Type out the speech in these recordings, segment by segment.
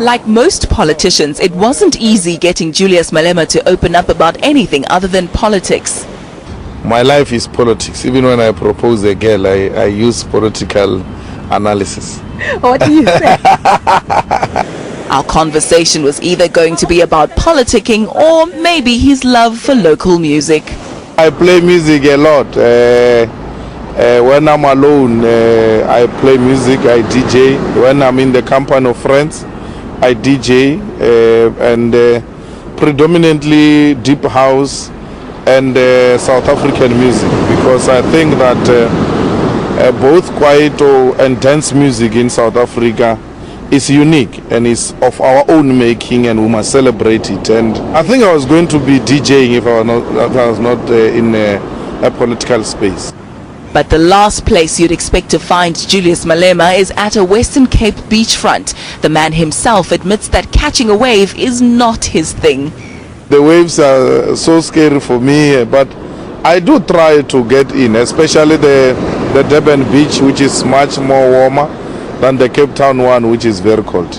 Like most politicians, it wasn't easy getting Julius Malema to open up about anything other than politics. My life is politics. Even when I propose a girl, I use political analysis. What do you say? Our conversation was either going to be about politicking or maybe his love for local music. I play music a lot. When I'm alone, I play music, I DJ. When I'm in the company of friends, I DJ, and predominantly deep house and South African music, because I think that both kwaito and dance music in South Africa is unique and is of our own making, and we must celebrate it. And I think I was going to be DJing if I was not in a political space. But the last place you'd expect to find Julius Malema is at a Western Cape beachfront. The man himself admits that catching a wave is not his thing. The waves are so scary for me, but I do try to get in, especially the Durban beach, which is much more warmer than the Cape Town one, which is very cold.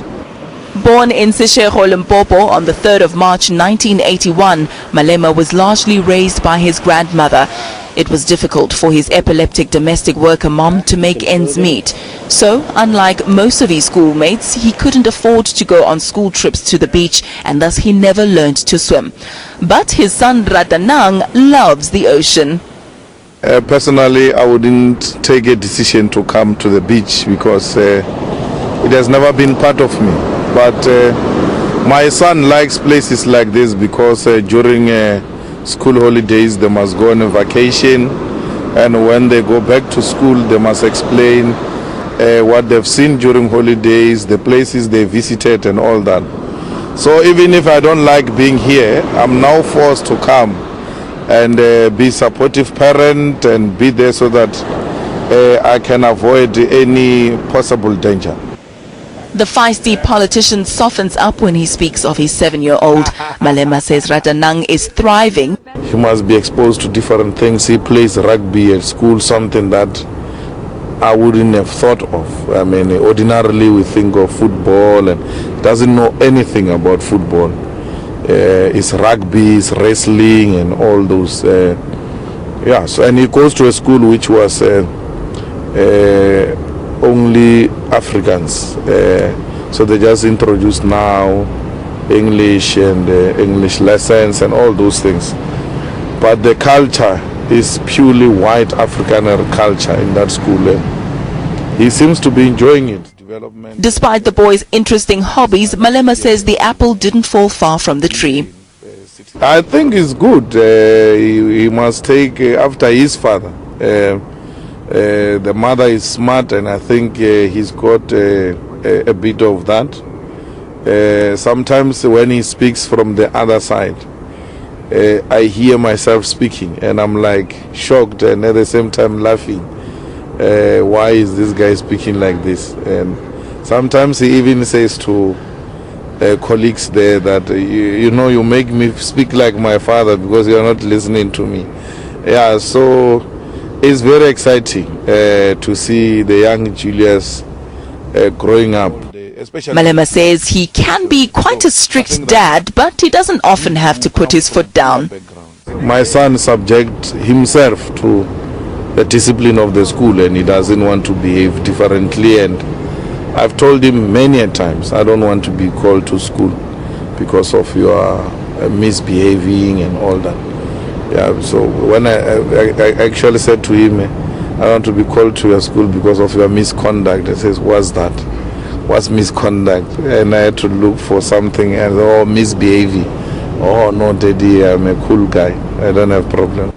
Born in Seshego, Limpopo on the 3rd of March 1981, Malema was largely raised by his grandmother. It was difficult for his epileptic domestic worker mom to make ends meet. So, unlike most of his schoolmates, he couldn't afford to go on school trips to the beach, and thus he never learned to swim. But his son Ratanang loves the ocean. Personally, I wouldn't take a decision to come to the beach because it has never been part of me. But my son likes places like this because during school holidays they must go on a vacation, and when they go back to school they must explain what they've seen during holidays, the places they visited and all that. So even if I don't like being here, I'm now forced to come and be a supportive parent and be there so that I can avoid any possible danger. The feisty politician softens up when he speaks of his 7-year-old. Malema says Ratanang is thriving. He must be exposed to different things. He plays rugby at school, something that I wouldn't have thought of. I mean, ordinarily we think of football and doesn't know anything about football. It's rugby, it's wrestling and all those. Yeah, so, and he goes to a school which was only Afrikaans, so they just introduced now English and English lessons and all those things, but the culture is purely white Afrikaner culture in that school. He seems to be enjoying it. Development. Despite the boy's interesting hobbies, Malema says the apple didn't fall far from the tree. I think it's good. He must take after his father. The mother is smart, and I think he's got a bit of that. Sometimes when he speaks from the other side, I hear myself speaking and I'm like shocked and at the same time laughing. Why is this guy speaking like this? And sometimes he even says to colleagues there that you know, you make me speak like my father because you are not listening to me. Yeah, so it's very exciting to see the young Julius growing up. Malema says he can be quite a strict dad, but he doesn't often have to put his foot down. My son subjects himself to the discipline of the school and he doesn't want to behave differently, and I've told him many a times, I don't want to be called to school because of your misbehaving and all that. Yeah, so when I actually said to him, I want to be called to your school because of your misconduct. He says, what's that? What's misconduct? And I had to look for something else. Oh, misbehaving. Oh, no, Daddy, I'm a cool guy. I don't have problem.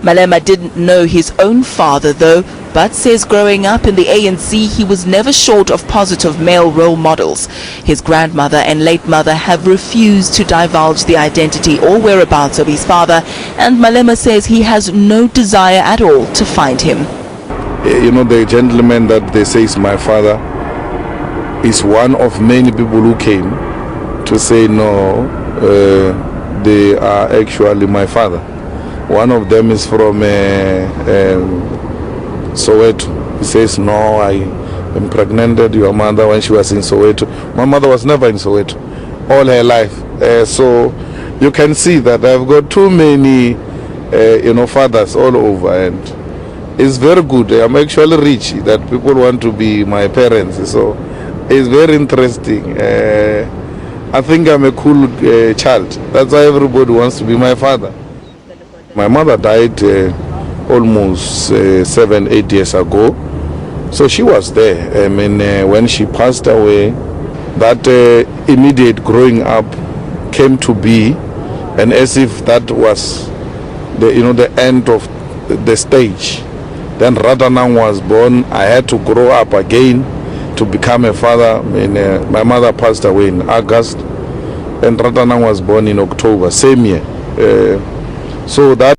Malema didn't know his own father though, but says growing up in the ANC he was never short of positive male role models. His grandmother and late mother have refused to divulge the identity or whereabouts of his father, and Malema says he has no desire at all to find him. You know, the gentleman that they say is my father is one of many people who came to say no, they are actually my father. One of them is from Soweto. He says, no, impregnated your mother when she was in Soweto. My mother was never in Soweto all her life. So you can see that I've got too many, fathers all over, and it's very good. I'm actually rich that people want to be my parents. So it's very interesting. I think I'm a cool child. That's why everybody wants to be my father. My mother died almost 7-8 years ago. So she was there. I mean, when she passed away, that immediate growing up came to be, and as if that was the end of the stage. Then Ratanang was born. I had to grow up again to become a father. I mean, my mother passed away in August, and Ratanang was born in October, same year. So that